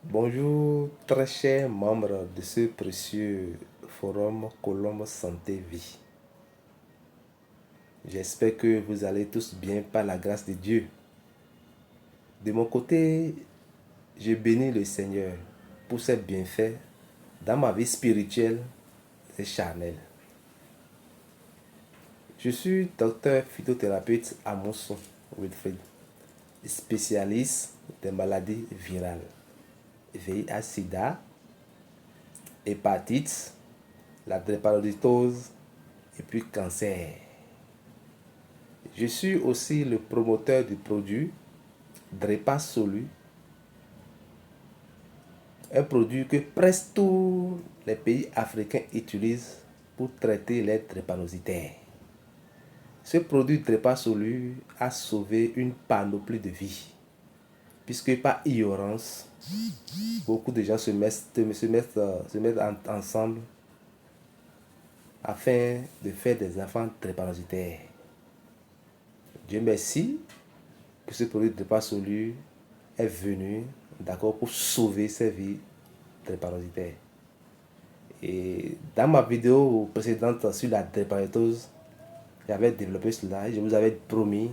Bonjour, très chers membres de ce précieux forum Colombe Santé Vie. J'espère que vous allez tous bien par la grâce de Dieu. De mon côté, je bénis le Seigneur pour ses bienfaits dans ma vie spirituelle et charnelle. Je suis docteur phytothérapeute à Mousson, Wilfrid, spécialiste des maladies virales, VIH-Sida, hépatite, la drépanocytose et puis cancer. Je suis aussi le promoteur du produit Drepa Solu, un produit que presque tous les pays africains utilisent pour traiter les drépanocytaires. Ce produit Drepa Solu a sauvé une panoplie de vies, puisque par ignorance, beaucoup de gens se mettent ensemble afin de faire des enfants drépanocytaires. Dieu merci que ce produit Drepa Solu est venu, d'accord, pour sauver ces vies drépanocytaires. Et dans ma vidéo précédente sur la drépanocytose, j'avais développé cela et je vous avais promis,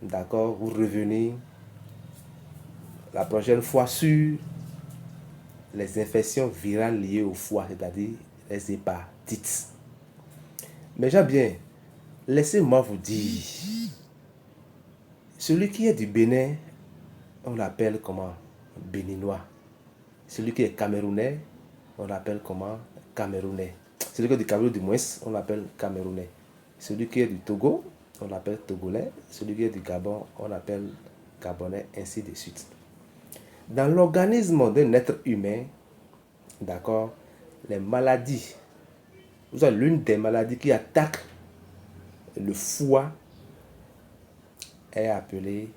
d'accord, vous revenir la prochaine fois sur les infections virales liées au foie, c'est-à-dire les hépatites. Mais j'ai bien, laissez-moi vous dire, celui qui est du Bénin, on l'appelle comment? Béninois. Celui qui est camerounais, on l'appelle comment? Camerounais. Celui qui est du Cameroun, du moins, on l'appelle camerounais. Celui qui est du Togo, on l'appelle togolais. Celui qui est du Gabon, on l'appelle gabonais, ainsi de suite. Dans l'organisme d'un être humain, d'accord, les maladies, vous avez l'une des maladies qui attaque le foie est appelée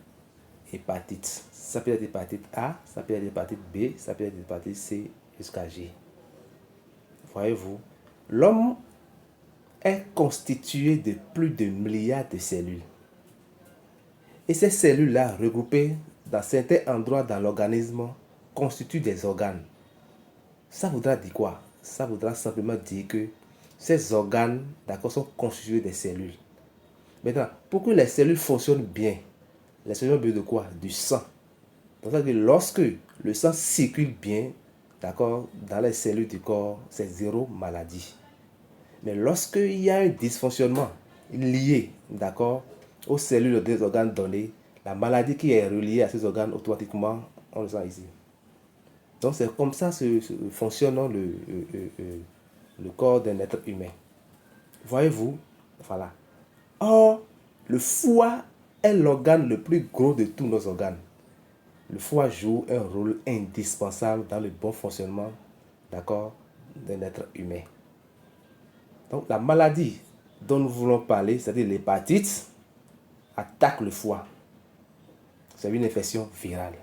hépatite. Ça peut être hépatite A, ça peut être hépatite B, ça peut être hépatite C jusqu'à G. Voyez-vous, l'homme est constitué de plus de milliards de cellules. Et ces cellules-là, regroupées dans certains endroits dans l'organisme, constituent des organes. Ça voudra dire quoi? Ça voudra simplement dire que ces organes, d'accord, sont constitués des cellules. Maintenant, pour que les cellules fonctionnent bien, les cellules ont besoin de quoi? Du sang. Donc, ça veut dire que lorsque le sang circule bien, d'accord, dans les cellules du corps, c'est zéro maladie. Mais lorsqu'il y a un dysfonctionnement lié, d'accord, aux cellules des organes donnés, la maladie qui est reliée à ces organes, automatiquement, on le sent ici. Donc c'est comme ça que fonctionne le corps d'un être humain. Voyez-vous, voilà. Or, le foie est l'organe le plus gros de tous nos organes. Le foie joue un rôle indispensable dans le bon fonctionnement, d'accord, d'un être humain. Donc la maladie dont nous voulons parler, c'est-à-dire l'hépatite, attaque le foie. C'est une infection virale.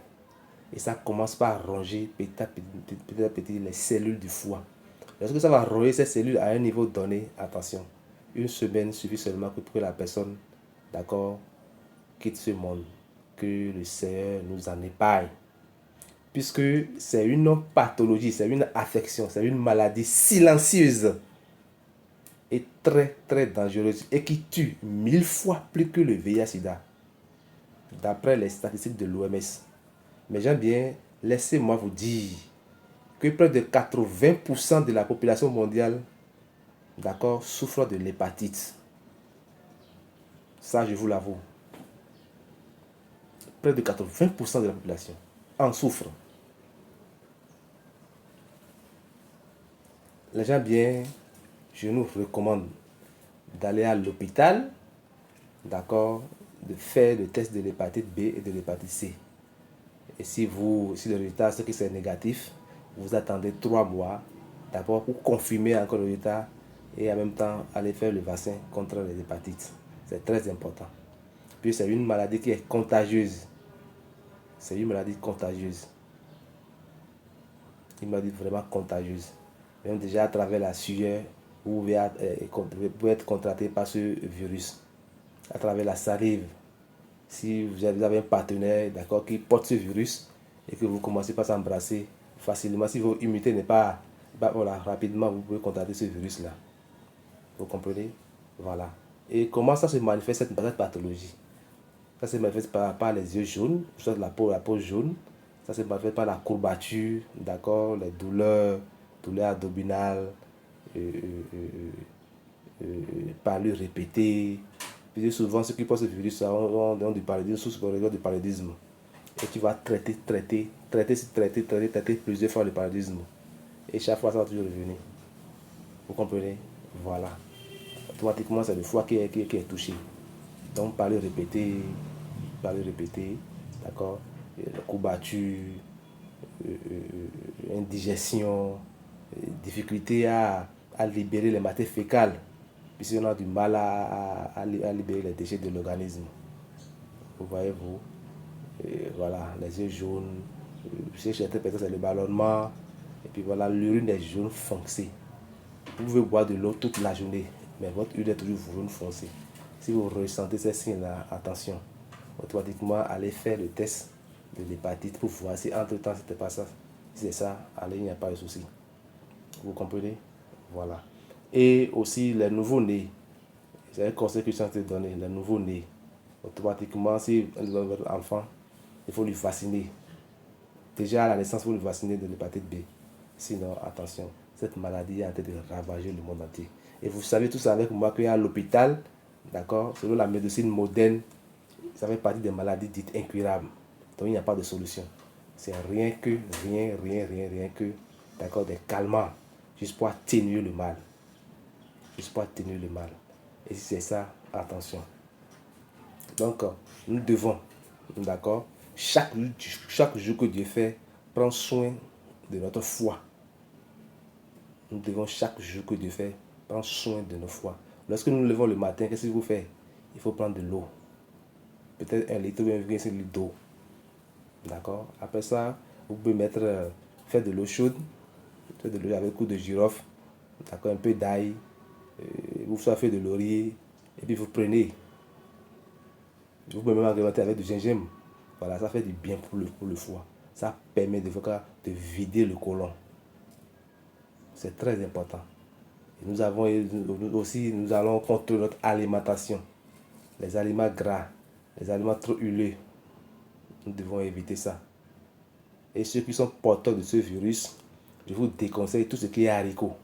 Et ça commence par ronger petit à petit les cellules du foie. Lorsque ça va ronger ces cellules à un niveau donné, attention, une semaine suffit seulement pour que la personne, d'accord, quitte ce monde. Que le Seigneur nous en épargne. Puisque c'est une pathologie, c'est une affection, c'est une maladie silencieuse et très très dangereuse et qui tue 1000 fois plus que le VIH-Sida, d'après les statistiques de l'OMS. Mais j'aime bien, laissez-moi vous dire que près de 80% de la population mondiale, d'accord, souffre de l'hépatite. Ça, je vous l'avoue. Près de 80% de la population en souffre. Les gens bien, je nous recommande d'aller à l'hôpital, d'accord, de faire le test de l'hépatite B et de l'hépatite C. Et si le résultat c'est que c'est négatif, vous attendez 3 mois d'abord pour confirmer encore le résultat et en même temps aller faire le vaccin contre les hépatites. C'est très important. Puis c'est une maladie qui est contagieuse. C'est une maladie contagieuse. Une maladie vraiment contagieuse. Même déjà à travers la sueur, vous pouvez être contracté par ce virus. À travers la salive. Si vous avez un partenaire, d'accord, qui porte ce virus et que vous commencez par s'embrasser, facilement. Si votre immunité n'est pas, voilà, rapidement, vous pouvez contracter ce virus-là. Vous comprenez? Voilà. Et comment ça se manifeste cette pathologie? Ça se manifeste par les yeux jaunes, soit la peau jaune. Ça se manifeste par la courbature, d'accord, les douleurs abdominales, parlure répétée. Puis souvent, ceux qui portent ce virus ont du paludisme, sous du paludisme. Et tu vas traiter plusieurs fois le paludisme. Et chaque fois, ça va toujours revenir. Vous comprenez? Voilà. Automatiquement, c'est le foie qui est touché. Donc, parler répété, d'accord? La courbature, indigestion, difficulté à libérer les matières fécales, puisqu'on a du mal à libérer les déchets de l'organisme. Vous voyez, vous? Et voilà, les yeux jaunes. Chez certaines personnes, c'est le ballonnement. Et puis voilà, l'urine est jaune foncé. Vous pouvez boire de l'eau toute la journée, mais votre urine est toujours jaune foncé. Si vous ressentez ces signes-là, attention. Automatiquement, allez faire le test de l'hépatite pour voir si entre-temps, c'était pas ça. Si c'est ça, allez, il n'y a pas de souci. Vous comprenez? Voilà. Et aussi, les nouveaux-nés. C'est un conseil que je suis en train de donner. Les nouveaux-nés. Automatiquement, si vous avez votre enfant, il faut lui vacciner. Déjà à la naissance, il faut lui vacciner de l'hépatite B. Sinon, attention, cette maladie est en train de ravager le monde entier. Et vous savez tous avec moi qu'à l'hôpital, d'accord, selon la médecine moderne, ça fait partie des maladies dites incurables. Donc il n'y a pas de solution. C'est rien que, d'accord, des calmants, juste pour atténuer le mal. Juste pour atténuer le mal. Et si c'est ça, attention. Donc, nous devons, d'accord, chaque jour que Dieu fait, prendre soin de notre foi. Nous devons chaque jour que Dieu fait, prendre soin de nos foies. Lorsque nous nous levons le matin, qu'est-ce qu'il faut faire? Il faut prendre de l'eau. Peut-être 1 litre ou 1,5 litre d'eau. D'accord? Après ça, vous pouvez faire de l'eau chaude. Faire de l'eau avec un coup de girofle. D'accord? Un peu d'ail. Vous faites de laurier. Et puis vous prenez. Vous pouvez même agrémenter avec du gingembre. Voilà, ça fait du bien pour le foie. Ça permet de vider le côlon. C'est très important. Et nous allons contrôler notre alimentation. Les aliments gras, les aliments trop huilés. Nous devons éviter ça. Et ceux qui sont porteurs de ce virus, je vous déconseille tout ce qui est haricots.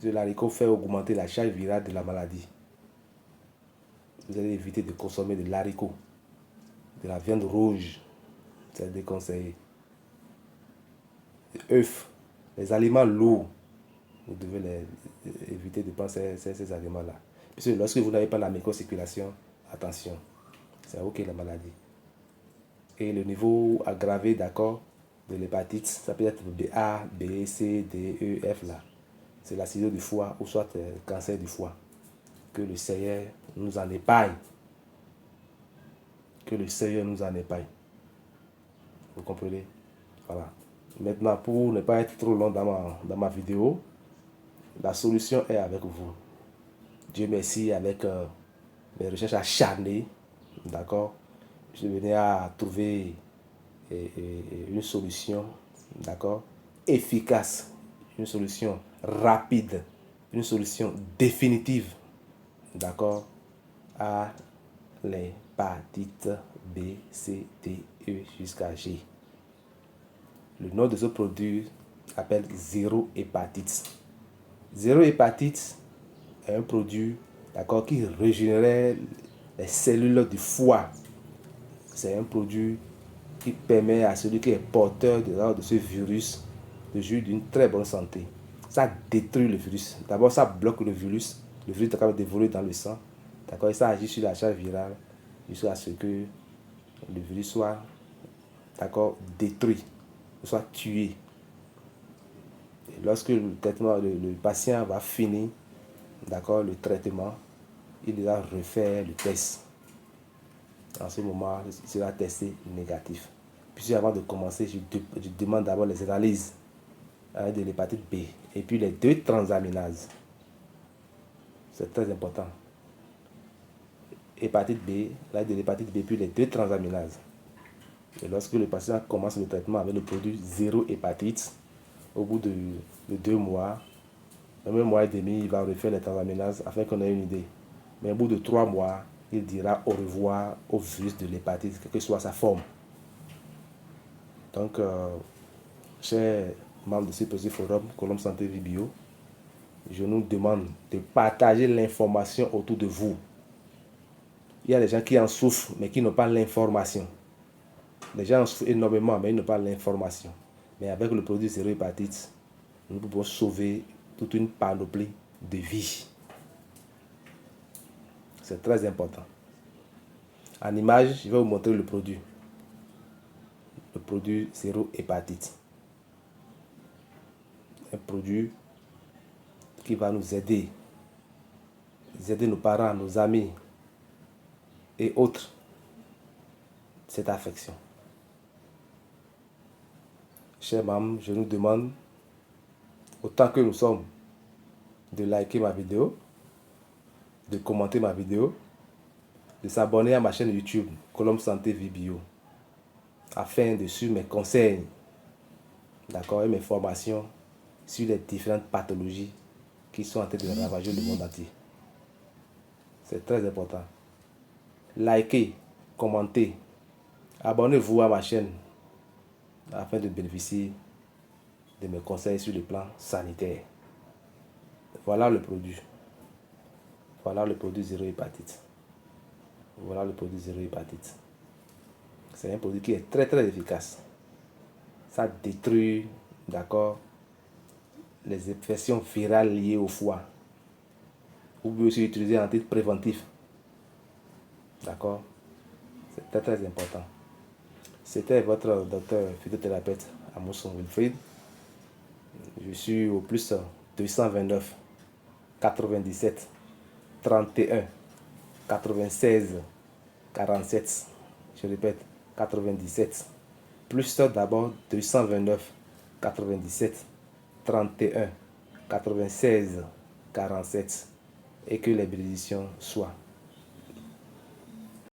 L'haricot fait augmenter la charge virale de la maladie. Vous allez éviter de consommer de l'haricot, de la viande rouge. C'est déconseillé. Les œufs, les aliments lourds. Vous devez éviter de prendre ces aliments-là. Parce que lorsque vous n'avez pas la microcirculation, attention, c'est OK la maladie. Et le niveau aggravé, d'accord, de l'hépatite, ça peut être A, B, C, D, E, F là. C'est l'acidose du foie ou soit le cancer du foie. Que le Seigneur nous en épargne. Que le Seigneur nous en épargne. Vous comprenez? Voilà. Maintenant, pour ne pas être trop long dans ma vidéo, la solution est avec vous. Dieu merci, avec mes recherches acharnées, d'accord, je venais à trouver une solution, d'accord, efficace, une solution rapide, une solution définitive, d'accord, à l'hépatite B, C, D, E jusqu'à G. Le nom de ce produit s'appelle Zéro Hépatite. Zéro Hépatite est un produit, d'accord, qui régénère les cellules du foie. C'est un produit qui permet à celui qui est porteur de ce virus de jouir d'une très bonne santé. Ça détruit le virus. D'abord, ça bloque le virus. Le virus est capable d'évoluer dans le sang. D'accord, et ça agit sur la charge virale jusqu'à ce que le virus soit, d'accord, détruit, soit tué. Et lorsque le patient va finir, d'accord, le traitement, il doit refaire le test. En ce moment, il sera testé négatif. Puis avant de commencer, je demande d'abord les analyses de l'hépatite B et puis les 2 transaminases. C'est très important. Hépatite B, de l'hépatite B, puis les 2 transaminases. Et lorsque le patient commence le traitement avec le produit zéro hépatite, au bout de 2 mois, même 1 mois et demi, il va refaire les transaminases afin qu'on ait une idée. Mais au bout de 3 mois, il dira au revoir au virus de l'hépatite, quelle que soit sa forme. Donc, chers membres de ce petit forum, Colombe Santé Vie Bio, je nous demande de partager l'information autour de vous. Il y a des gens qui en souffrent, mais qui n'ont pas l'information. Les gens en souffrent énormément, mais ils n'ont pas l'information. Mais avec le produit zéro hépatite, nous pouvons sauver toute une panoplie de vies. C'est très important. En image, je vais vous montrer le produit. Le produit zéro hépatite. Un produit qui va nous aider nos parents, nos amis et autres cette affection. Chers membres, je nous demande, autant que nous sommes, de liker ma vidéo, de commenter ma vidéo, de s'abonner à ma chaîne YouTube, Colombe Santé Vie Bio, afin de suivre mes conseils, d'accord, et mes formations sur les différentes pathologies qui sont en train de ravager le monde entier. C'est très important. Likez, commentez, abonnez-vous à ma chaîne afin de bénéficier de mes conseils sur le plan sanitaire. Voilà le produit. Voilà le produit zéro hépatite. Voilà le produit zéro hépatite. C'est un produit qui est très très efficace. Ça détruit, d'accord, les infections virales liées au foie. Vous pouvez aussi utiliser en titre préventif. D'accord? C'est très très important. C'était votre docteur phytothérapeute Amousson Wilfried. Je suis au plus 229 97 31 96 47. Je répète, 97. Plus d'abord 229 97 31 96 47. Et que les bénédictions soient